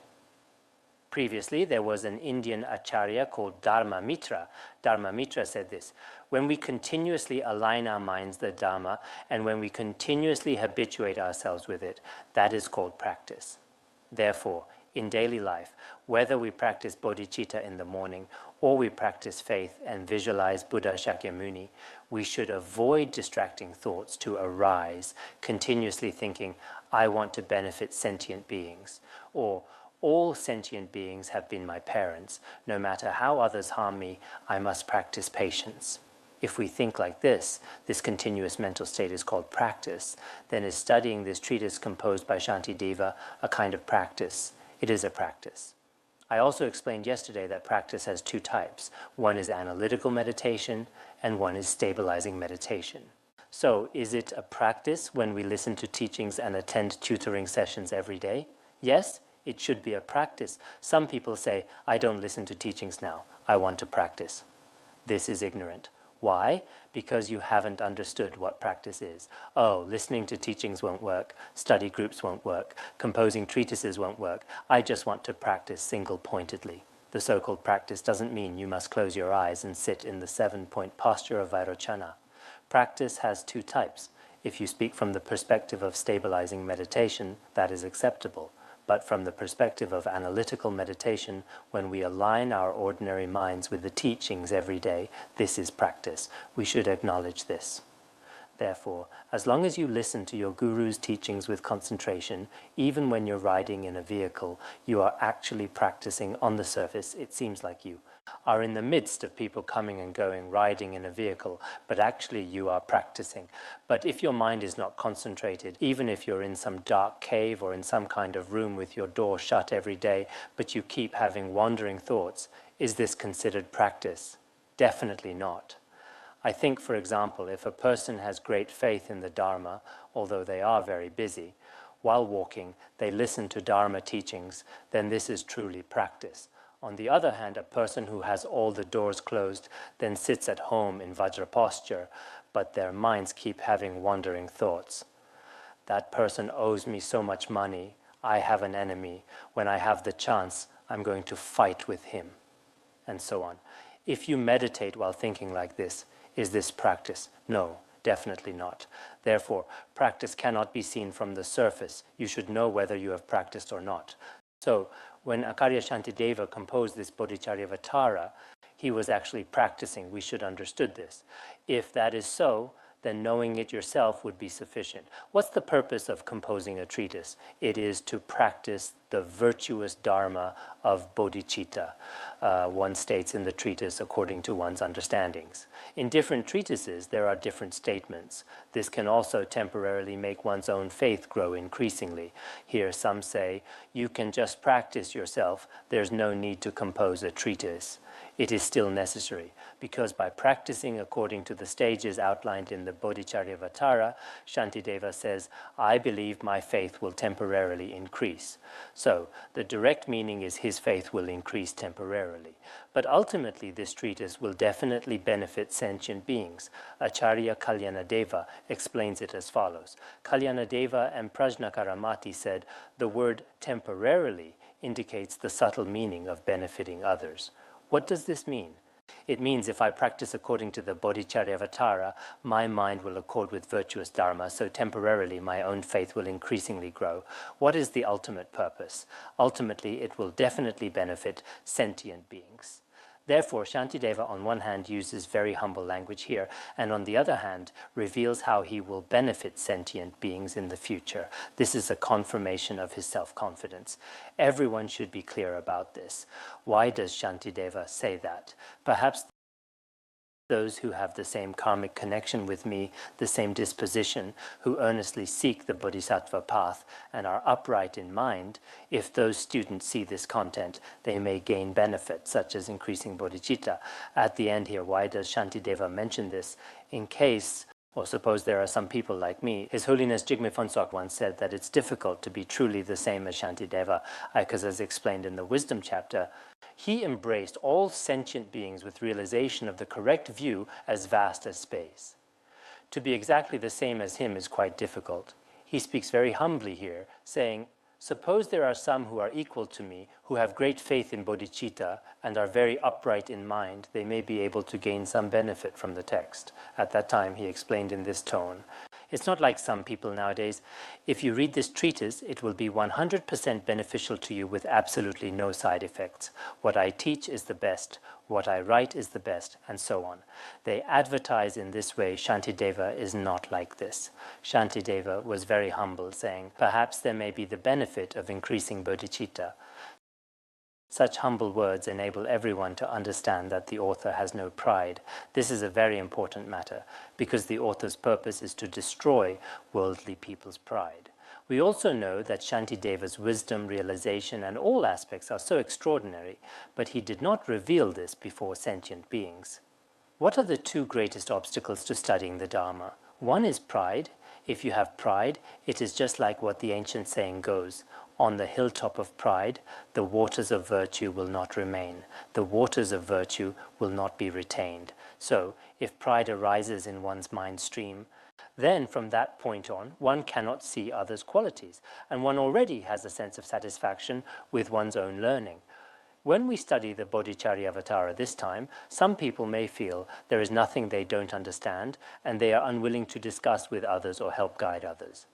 Previously, there was an Indian acharya called Dharma Mitra. Dharma Mitra said this, when we continuously align our minds to the Dharma and when we continuously habituate ourselves with it, that is called practice. Therefore, in daily life, whether we practice bodhicitta in the morning or we practice faith and visualize Buddha Shakyamuni, we should avoid distracting thoughts to arise, continuously thinking, I want to benefit sentient beings, or all sentient beings have been my parents. No matter how others harm me, I must practice patience. If we think like this continuous mental state is called practice, then is studying this treatise composed by Shantideva a kind of practice? It is a practice. I also explained yesterday that practice has two types. One is analytical meditation, and one is stabilizing meditation. So, is it a practice when we listen to teachings and attend tutoring sessions every day? Yes, it should be a practice. Some people say, I don't listen to teachings now. I want to practice. This is ignorant. Why? Because you haven't understood what practice is. Oh, listening to teachings won't work, study groups won't work, composing treatises won't work. I just want to practice single-pointedly. The so-called practice doesn't mean you must close your eyes and sit in the 7-point posture of Vairochana. Practice has two types. If you speak from the perspective of stabilizing meditation, that is acceptable. But from the perspective of analytical meditation, when we align our ordinary minds with the teachings every day, this is practice. We should acknowledge this. Therefore, as long as you listen to your guru's teachings with concentration, even when you're riding in a vehicle, you are actually practicing. On the surface. It seems like you are in the midst of people coming and going, riding in a vehicle, but actually you are practicing. But if your mind is not concentrated, even if you're in some dark cave or in some kind of room with your door shut every day, but you keep having wandering thoughts, is this considered practice? Definitely not. I think, for example, if a person has great faith in the Dharma, although they are very busy, while walking they listen to Dharma teachings, then this is truly practice. On the other hand, a person who has all the doors closed then sits at home in Vajra posture, but their minds keep having wandering thoughts. That person owes me so much money. I have an enemy. When I have the chance, I'm going to fight with him, and so on. If you meditate while thinking like this, is this practice? No, definitely not. Therefore, practice cannot be seen from the surface. You should know whether you have practiced or not. So, when Acharya Shantideva composed this Bodhicharyavatara, he was actually practicing. We should understood this. If that is so, then knowing it yourself would be sufficient. What's the purpose of composing a treatise? It is to practice the virtuous dharma of bodhicitta, one states in the treatise according to one's understandings. In different treatises, there are different statements. This can also temporarily make one's own faith grow increasingly. Here some say, you can just practice yourself, there's no need to compose a treatise. It is still necessary, because by practicing according to the stages outlined in the Bodhicharyavatara, Shantideva says, I believe my faith will temporarily increase. So, the direct meaning is his faith will increase temporarily. But ultimately, this treatise will definitely benefit sentient beings. Acharya Kalyanadeva explains it as follows. Kalyanadeva and Prajnakaramati said, the word temporarily indicates the subtle meaning of benefiting others. What does this mean? It means if I practice according to the Bodhicharyavatara, my mind will accord with virtuous dharma, so temporarily my own faith will increasingly grow. What is the ultimate purpose? Ultimately, it will definitely benefit sentient beings. Therefore, Shantideva on one hand uses very humble language here, and on the other hand reveals how he will benefit sentient beings in the future. This is a confirmation of his self-confidence. Everyone should be clear about this. Why does Shantideva say that? Perhaps those who have the same karmic connection with me, the same disposition, who earnestly seek the Bodhisattva path and are upright in mind, if those students see this content, they may gain benefits, such as increasing bodhicitta. At the end here, why does Shantideva mention this? In case, or suppose there are some people like me. His Holiness Jigme Phuntsok once said that it's difficult to be truly the same as Shantideva, because as explained in the Wisdom chapter, he embraced all sentient beings with realization of the correct view as vast as space. To be exactly the same as him is quite difficult. He speaks very humbly here, saying, suppose there are some who are equal to me, who have great faith in bodhicitta and are very upright in mind, they may be able to gain some benefit from the text. At that time, he explained in this tone. It's not like some people nowadays. If you read this treatise, it will be 100% beneficial to you with absolutely no side effects. What I teach is the best. What I write is the best, and so on. They advertise in this way. Shantideva is not like this. Shantideva was very humble, saying, perhaps there may be the benefit of increasing bodhicitta. Such humble words enable everyone to understand that the author has no pride. This is a very important matter, because the author's purpose is to destroy worldly people's pride. We also know that Shantideva's wisdom, realization, and all aspects are so extraordinary, but he did not reveal this before sentient beings. What are the two greatest obstacles to studying the Dharma? One is pride. If you have pride, it is just like what the ancient saying goes, on the hilltop of pride, the waters of virtue will not remain. The waters of virtue will not be retained. So, if pride arises in one's mind stream, then from that point on, one cannot see others' qualities, and one already has a sense of satisfaction with one's own learning. When we study the Bodhicharyavatara this time, some people may feel there is nothing they don't understand, and they are unwilling to discuss with others or help guide others.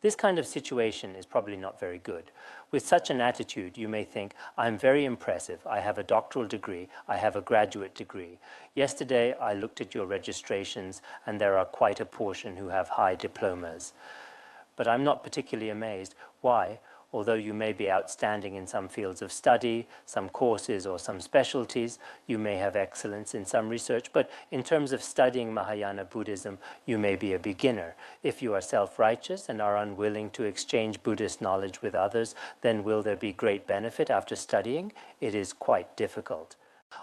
This kind of situation is probably not very good. With such an attitude, you may think, I'm very impressive, I have a doctoral degree, I have a graduate degree. Yesterday, I looked at your registrations, and there are quite a portion who have high diplomas. But I'm not particularly amazed. Why? Although you may be outstanding in some fields of study, some courses or some specialties, you may have excellence in some research, but in terms of studying Mahayana Buddhism, you may be a beginner. If you are self-righteous and are unwilling to exchange Buddhist knowledge with others, then will there be great benefit after studying? It is quite difficult.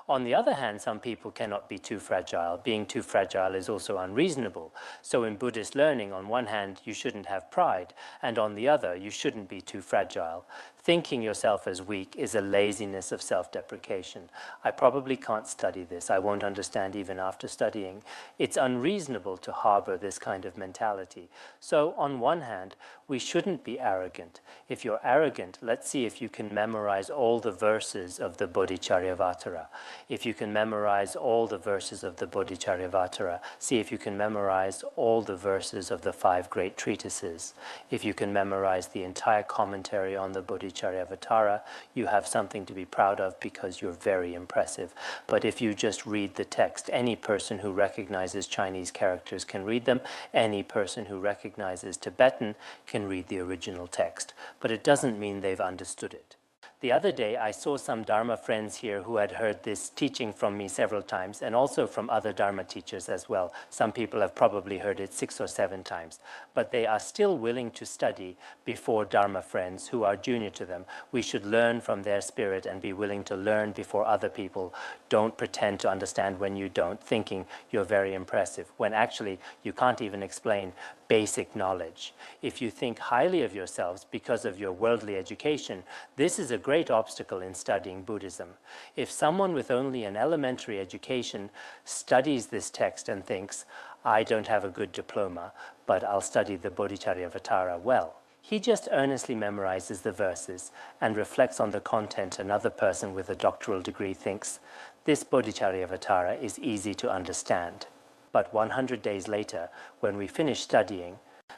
On the other hand, some people cannot be too fragile. Being too fragile is also unreasonable. So in Buddhist learning, on one hand, you shouldn't have pride, and on the other, you shouldn't be too fragile. Thinking yourself as weak is a laziness of self-deprecation. I probably can't study this. I won't understand even after studying. It's unreasonable to harbor this kind of mentality. So on one hand, we shouldn't be arrogant. If you're arrogant, let's see if you can memorize all the verses of the Bodhicharyavatara. If you can memorize all the verses of the Bodhicharyavatara, see if you can memorize all the verses of the 5 great treatises. If you can memorize the entire commentary on the Bodhicharyavatara, you have something to be proud of because you're very impressive. But if you just read the text, any person who recognizes Chinese characters can read them. Any person who recognizes Tibetan can read the original text. But it doesn't mean they've understood it. The other day, I saw some Dharma friends here who had heard this teaching from me several times, and also from other Dharma teachers as well. Some people have probably heard it 6 or 7 times, but they are still willing to study before Dharma friends who are junior to them. We should learn from their spirit and be willing to learn before other people. Don't pretend to understand when you don't, thinking you're very impressive, when actually you can't even explain basic knowledge. If you think highly of yourselves because of your worldly education, this is a great obstacle in studying Buddhism. If someone with only an elementary education studies this text and thinks, I don't have a good diploma, but I'll study the Bodhicharyavatara well, He just earnestly memorizes the verses and reflects on the content. Another person with a doctoral degree thinks, this Bodhicharyavatara is easy to understand. But 100 days later, when we finish studying,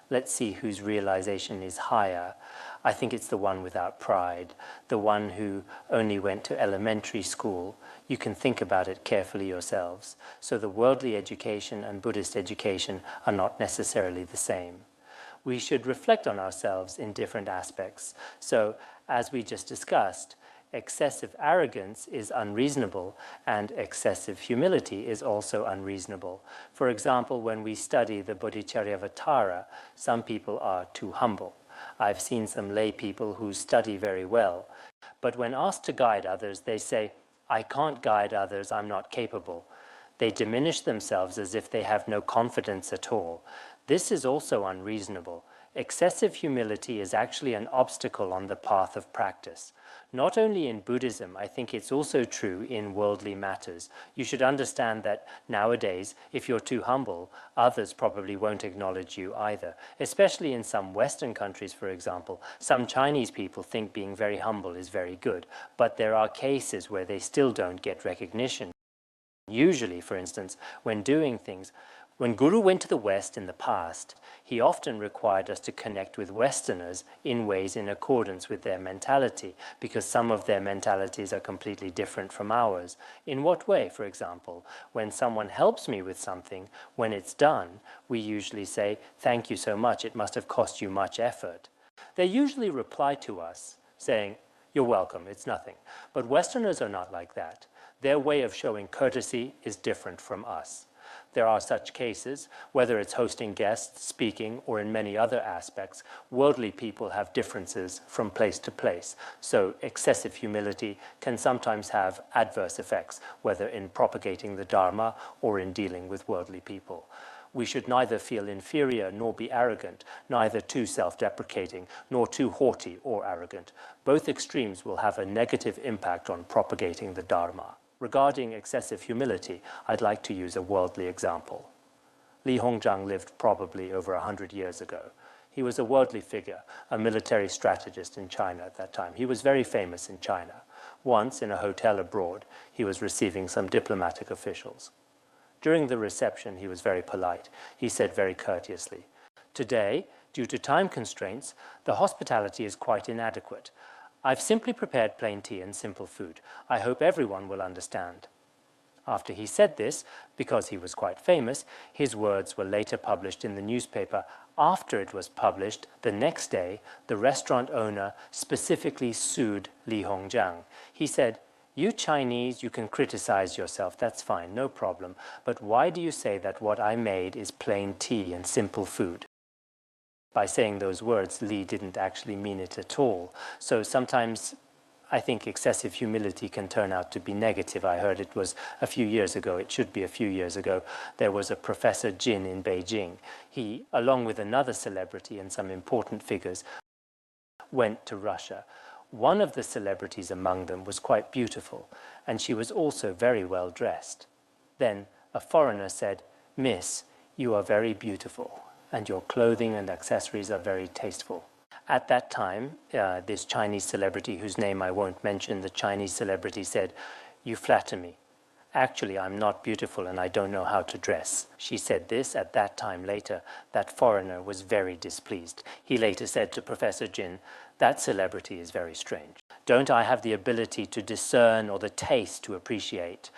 let's see whose realization is higher. I think it's the one without pride, the one who only went to elementary school. You can think about it carefully yourselves. So the worldly education and Buddhist education are not necessarily the same. We should reflect on ourselves in different aspects. So, as we just discussed, excessive arrogance is unreasonable and excessive humility is also unreasonable. For example, when we study the Bodhicharyavatara, some people are too humble. I've seen some lay people who study very well, but when asked to guide others, they say, I can't guide others, I'm not capable. They diminish themselves as if they have no confidence at all. This is also unreasonable. Excessive humility is actually an obstacle on the path of practice. Not only in Buddhism, I think it's also true in worldly matters. You should understand that nowadays, if you're too humble, others probably won't acknowledge you either. Especially in some Western countries, for example. Some Chinese people think being very humble is very good, but there are cases where they still don't get recognition. Usually, for instance, when doing things, when Guru went to the West in the past, he often required us to connect with Westerners in ways in accordance with their mentality, because some of their mentalities are completely different from ours. In what way, for example? When someone helps me with something, when it's done, we usually say, thank you so much, it must have cost you much effort. They usually reply to us saying, you're welcome, it's nothing. But Westerners are not like that. Their way of showing courtesy is different from us. There are such cases, whether it's hosting guests, speaking, or in many other aspects, worldly people have differences from place to place. So excessive humility can sometimes have adverse effects, whether in propagating the Dharma or in dealing with worldly people. We should neither feel inferior nor be arrogant, neither too self-deprecating nor too haughty or arrogant. Both extremes will have a negative impact on propagating the Dharma. Regarding excessive humility, I'd like to use a worldly example. Li Hongzhang lived probably over 100 years ago. He was a worldly figure, a military strategist in China at that time. He was very famous in China. Once, in a hotel abroad, he was receiving some diplomatic officials. During the reception, he was very polite. He said very courteously, today, due to time constraints, the hospitality is quite inadequate. I've simply prepared plain tea and simple food. I hope everyone will understand. After he said this, because he was quite famous, his words were later published in the newspaper. After it was published, the next day, the restaurant owner specifically sued Li Hongzhang. He said, you Chinese, you can criticize yourself, that's fine, no problem. But why do you say that what I made is plain tea and simple food? By saying those words, Li didn't actually mean it at all. So sometimes I think excessive humility can turn out to be negative. I heard it was a few years ago, it should be a few years ago, there was a Professor Jin in Beijing. He, along with another celebrity and some important figures, went to Russia. One of the celebrities among them was quite beautiful, and she was also very well dressed. Then a foreigner said, Miss, you are very beautiful, and your clothing and accessories are very tasteful. At that time, this Chinese celebrity, whose name I won't mention, the Chinese celebrity said, you flatter me. Actually, I'm not beautiful and I don't know how to dress. She said this. At that time later, that foreigner was very displeased. He later said to Professor Jin, that celebrity is very strange. Don't I have the ability to discern or the taste to appreciate?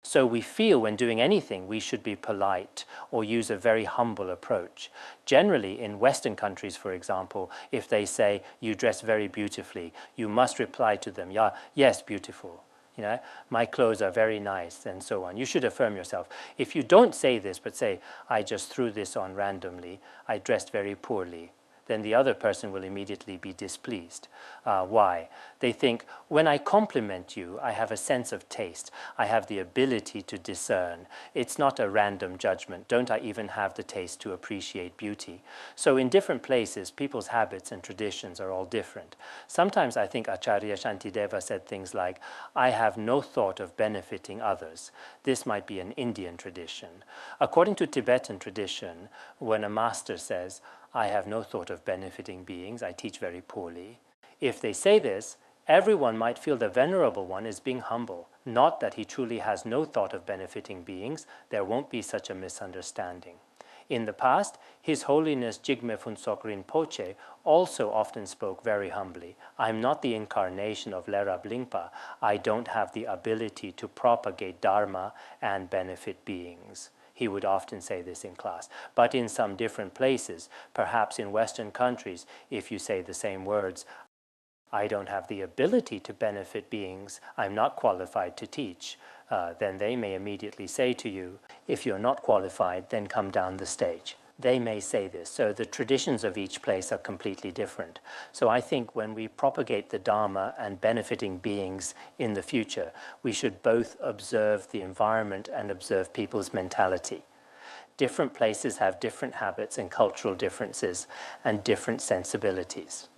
So we feel when doing anything we should be polite or use a very humble approach. Generally, in Western countries, for example, if they say, you dress very beautifully, you must reply to them, yeah, yes, beautiful. You know, my clothes are very nice, and so on. You should affirm yourself. If you don't say this, but say, I just threw this on randomly, I dressed very poorly, then the other person will immediately be displeased. Why? They think, when I compliment you, I have a sense of taste. I have the ability to discern. It's not a random judgment. Don't I even have the taste to appreciate beauty? So in different places, people's habits and traditions are all different. Sometimes I think Acharya Shantideva said things like, I have no thought of benefiting others. This might be an Indian tradition. According to Tibetan tradition, when a master says, I have no thought of benefiting beings, I teach very poorly. If they say this, everyone might feel the Venerable One is being humble, not that he truly has no thought of benefiting beings. There won't be such a misunderstanding. In the past, His Holiness Jigme Phuntsok Rinpoche also often spoke very humbly. I'm not the incarnation of Lerab Lingpa. I don't have the ability to propagate Dharma and benefit beings. He would often say this in class. But in some different places, perhaps in Western countries, if you say the same words, I don't have the ability to benefit beings, I'm not qualified to teach, then they may immediately say to you, if you're not qualified, then come down the stage. They may say this. So the traditions of each place are completely different. So I think when we propagate the Dharma and benefiting beings in the future, we should both observe the environment and observe people's mentality. Different places have different habits and cultural differences and different sensibilities.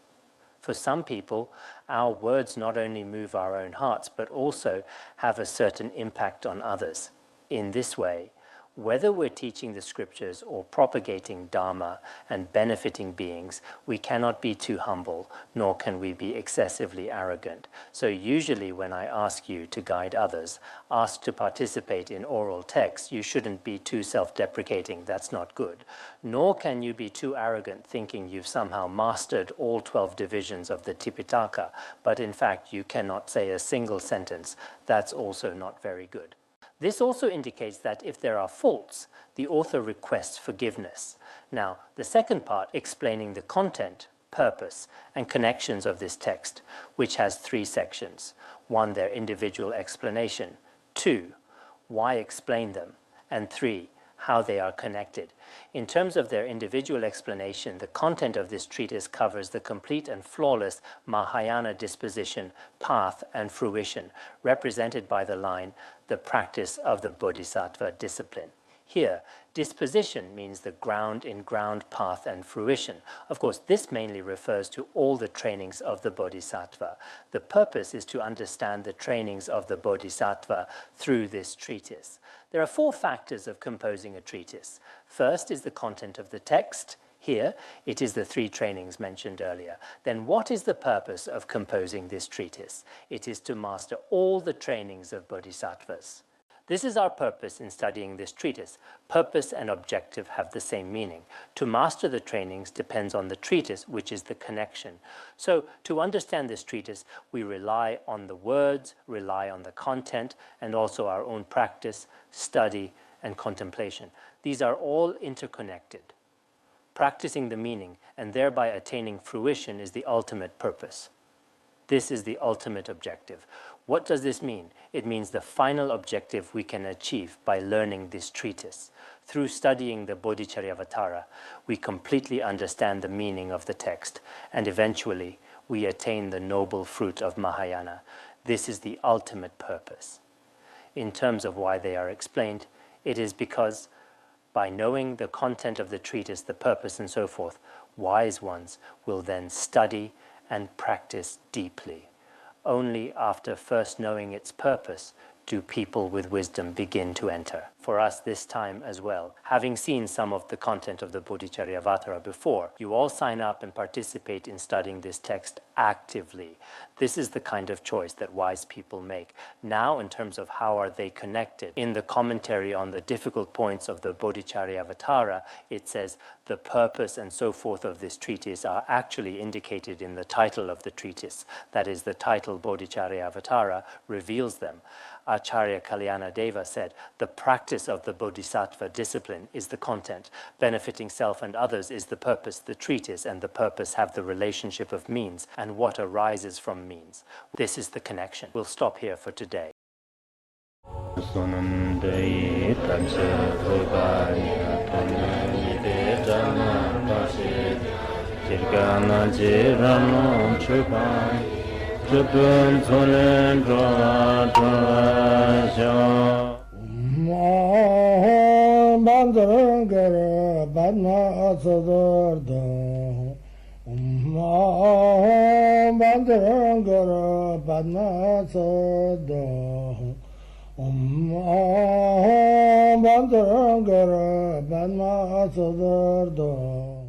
For some people, our words not only move our own hearts, but also have a certain impact on others. In this way, whether we're teaching the scriptures or propagating Dharma and benefiting beings, we cannot be too humble, nor can we be excessively arrogant. So usually when I ask you to guide others, ask to participate in oral texts, you shouldn't be too self-deprecating. That's not good. Nor can you be too arrogant thinking you've somehow mastered all 12 divisions of the Tipitaka, but in fact you cannot say a single sentence. That's also not very good. This also indicates that if there are faults, the author requests forgiveness. Now, the second part, explaining the content, purpose, and connections of this text, which has 3 sections. 1, their individual explanation. 2, why explain them. And 3, how they are connected. In terms of their individual explanation, the content of this treatise covers the complete and flawless Mahayana disposition, path, and fruition, represented by the line, the practice of the Bodhisattva discipline. Here, disposition means the ground in ground path and fruition. Of course, this mainly refers to all the trainings of the Bodhisattva. The purpose is to understand the trainings of the Bodhisattva through this treatise. There are 4 factors of composing a treatise. First is the content of the text. Here, it is the 3 trainings mentioned earlier. Then what is the purpose of composing this treatise? It is to master all the trainings of bodhisattvas. This is our purpose in studying this treatise. Purpose and objective have the same meaning. To master the trainings depends on the treatise, which is the connection. So to understand this treatise, we rely on the words, rely on the content, and also our own practice, study, and contemplation. These are all interconnected. Practicing the meaning and thereby attaining fruition is the ultimate purpose. This is the ultimate objective. What does this mean? It means the final objective we can achieve by learning this treatise. Through studying the Bodhicharyavatara, we completely understand the meaning of the text, and eventually we attain the noble fruit of Mahayana. This is the ultimate purpose. In terms of why they are explained, it is because by knowing the content of the treatise, the purpose and so forth, wise ones will then study and practice deeply. Only after first knowing its purpose do people with wisdom begin to enter. For us this time as well, having seen some of the content of the Bodhicharyavatara before, you all sign up and participate in studying this text actively. This is the kind of choice that wise people make. Now, in terms of how are they connected, in the commentary on the difficult points of the Bodhicharyavatara, it says the purpose and so forth of this treatise are actually indicated in the title of the treatise. That is, the title Bodhicharyavatara reveals them. Acharya Kalyanadeva said, the practice of the Bodhisattva discipline is the content. Benefiting self and others is the purpose. The treatise and the purpose have the relationship of means and what arises from means. This is the connection. We'll stop here for today. Jirgana jirano chupan chupun tsunen drowa drowa Bandangara Badna Sadarda Bandangara Badna Sada Bandangara Badna Sadarda